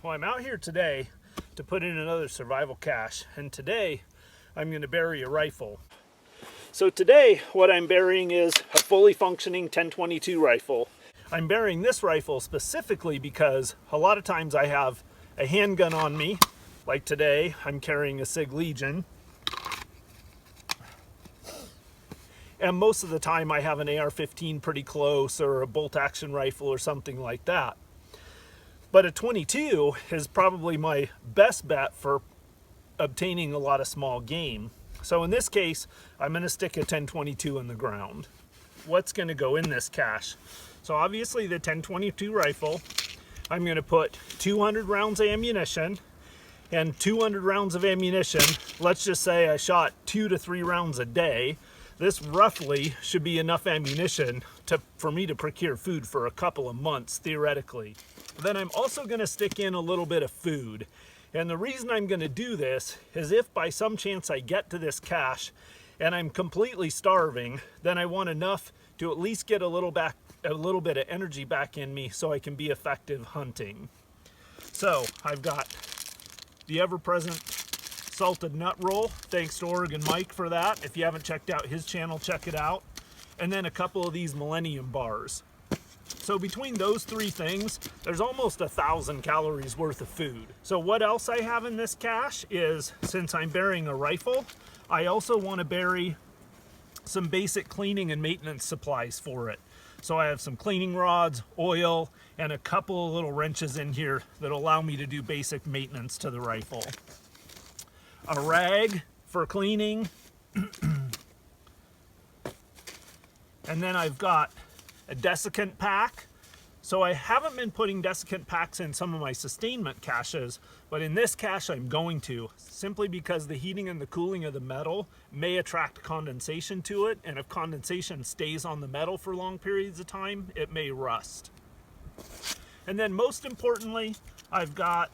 Well, I'm out here today to put in another survival cache, and today I'm going to bury a rifle. So today what I'm burying is a fully functioning 1022 rifle. I'm burying this rifle specifically because a lot of times I have a handgun on me. Like today, I'm carrying a Sig Legion. And most of the time I have an AR-15 pretty close, or a bolt action rifle or something like that. But a 22 is probably my best bet for obtaining a lot of small game. So in this case, I'm going to stick a 1022 in the ground. What's going to go in this cache? So obviously the 1022 rifle, I'm going to put 200 rounds of ammunition, and 200 rounds of ammunition, let's just say I shot 2 to 3 rounds a day. This roughly should be enough ammunition for me to procure food for a couple of months, theoretically. Then I'm also going to stick in a little bit of food. And the reason I'm going to do this is if by some chance I get to this cache and I'm completely starving, then I want enough to at least get a little bit of energy back in me so I can be effective hunting. So I've got the ever-present salted nut roll. Thanks to Oregon Mike for that. If you haven't checked out his channel, check it out. And then a couple of these Millennium bars. So between those three things, there's almost 1,000 calories worth of food. So what else I have in this cache is, since I'm burying a rifle, I also want to bury some basic cleaning and maintenance supplies for it. So I have some cleaning rods, oil, and a couple of little wrenches in here that allow me to do basic maintenance to the rifle. A rag for cleaning. And then I've got a desiccant pack. So I haven't been putting desiccant packs in some of my sustainment caches, but in this cache I'm going to, simply because the heating and the cooling of the metal may attract condensation to it, and if condensation stays on the metal for long periods of time, it may rust. And then most importantly, I've got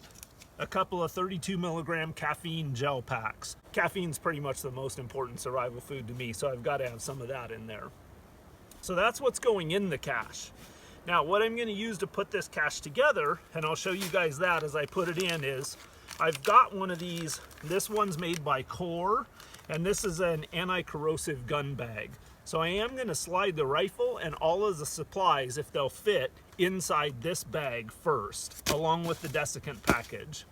a couple of 32 milligram caffeine gel packs. Caffeine's pretty much the most important survival food to me, so I've got to have some of that in there. So that's what's going in the cache. Now what I'm going to use to put this cache together, and I'll show you guys that as I put it in, is I've got one of these. This one's made by Core, and this is an anti-corrosive gun bag. So I am going to slide the rifle and all of the supplies, if they'll fit, inside this bag first, along with the desiccant package.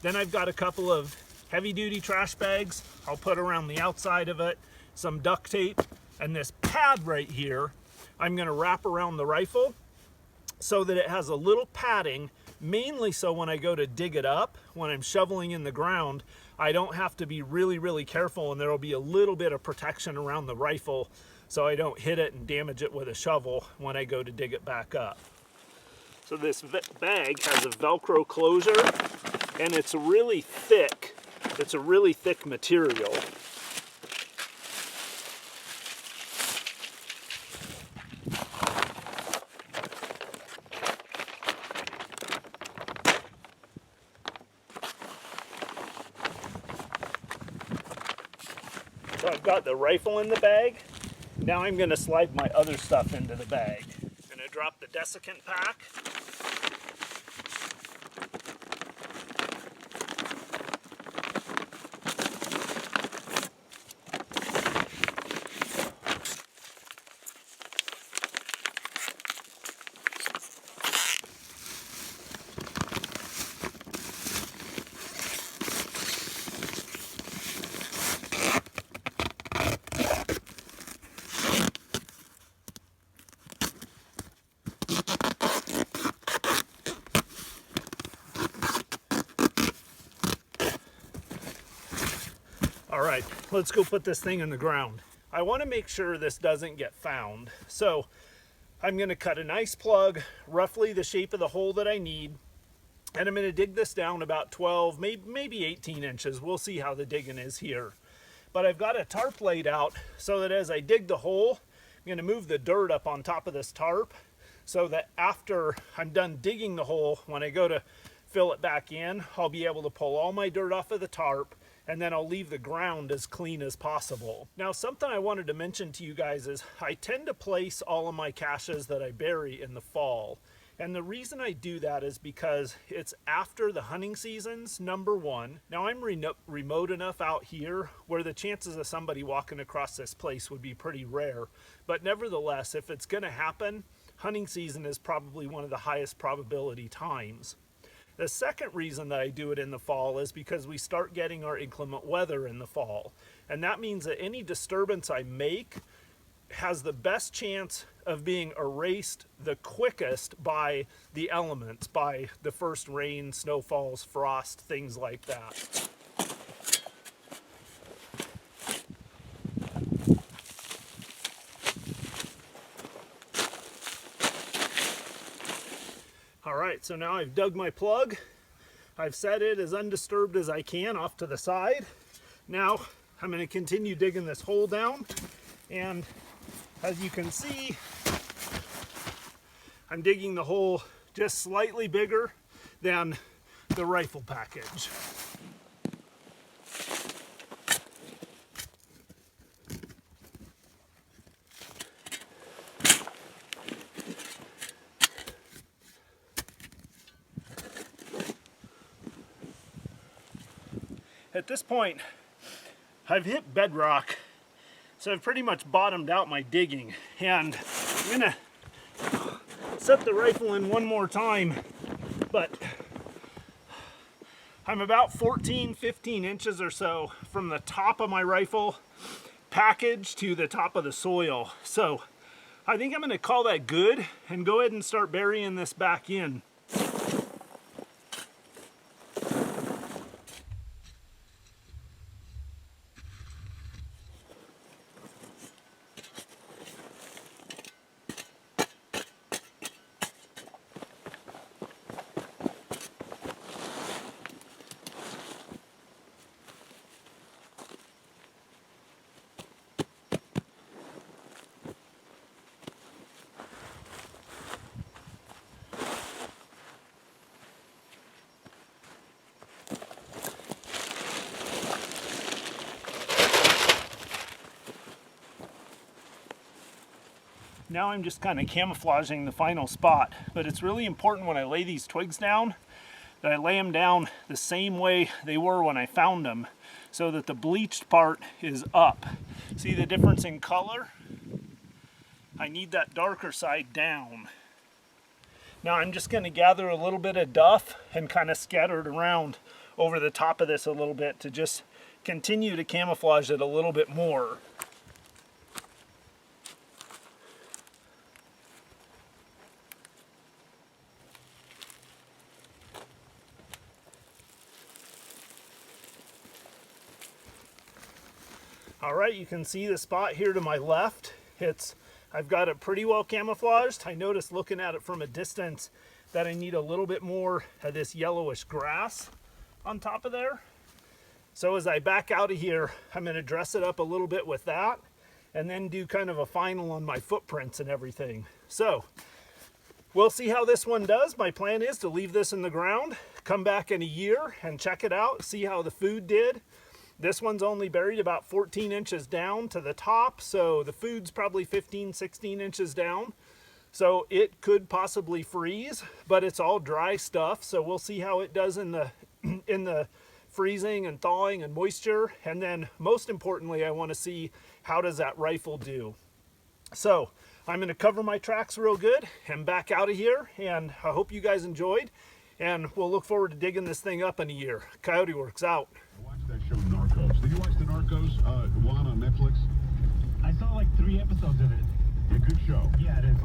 Then I've got a couple of heavy-duty trash bags I'll put around the outside of it, some duct tape, and this pad right here I'm going to wrap around the rifle so that it has a little padding, mainly so when I go to dig it up, when I'm shoveling in the ground, I don't have to be really careful, and there will be a little bit of protection around the rifle so I don't hit it and damage it with a shovel when I go to dig it back up. So this bag has a Velcro closure, and it's really thick. It's a really thick material. So I've got the rifle in the bag. Now I'm going to slide my other stuff into the bag. I'm going to drop the desiccant pack. All right, let's go put this thing in the ground. I want to make sure this doesn't get found. So I'm going to cut a nice plug, roughly the shape of the hole that I need. And I'm going to dig this down about 12, maybe 18 inches. We'll see how the digging is here. But I've got a tarp laid out so that as I dig the hole, I'm going to move the dirt up on top of this tarp so that after I'm done digging the hole, when I go to fill it back in, I'll be able to pull all my dirt off of the tarp, and then I'll leave the ground as clean as possible. Now, something I wanted to mention to you guys is I tend to place all of my caches that I bury in the fall. And the reason I do that is because it's after the hunting seasons, number one. Now I'm remote enough out here where the chances of somebody walking across this place would be pretty rare. But nevertheless, if it's gonna happen, hunting season is probably one of the highest probability times. The second reason that I do it in the fall is because we start getting our inclement weather in the fall. And that means that any disturbance I make has the best chance of being erased the quickest by the elements, by the first rain, snowfalls, frost, things like that. All right, so now I've dug my plug. I've set it as undisturbed as I can off to the side. Now I'm going to continue digging this hole down, and as you can see, I'm digging the hole just slightly bigger than the rifle package. At this point, I've hit bedrock, so I've pretty much bottomed out my digging, and I'm gonna set the rifle in one more time, but I'm about 14-15 inches or so from the top of my rifle package to the top of the soil. So I think I'm gonna call that good and go ahead and start burying this back in. Now I'm just kind of camouflaging the final spot, but it's really important when I lay these twigs down that I lay them down the same way they were when I found them, so that the bleached part is up. See the difference in color? I need that darker side down. Now I'm just going to gather a little bit of duff and kind of scatter it around over the top of this a little bit to just continue to camouflage it a little bit more. All right, you can see the spot here to my left. I've got it pretty well camouflaged. I noticed looking at it from a distance that I need a little bit more of this yellowish grass on top of there. So as I back out of here, I'm gonna dress it up a little bit with that and then do kind of a final on my footprints and everything. So we'll see how this one does. My plan is to leave this in the ground, come back in a year and check it out, see how the food did. This one's only buried about 14 inches down to the top, so the food's probably 15-16 inches down. So it could possibly freeze, but it's all dry stuff, so we'll see how it does in the freezing and thawing and moisture. And then most importantly, I want to see how does that rifle do. So I'm going to cover my tracks real good and back out of here, and I hope you guys enjoyed, and we'll look forward to digging this thing up in a year. Coyote Works out. That show Narcos. Did you watch the Narcos one on Netflix? I saw like 3 episodes of it. A good show. Yeah, it is.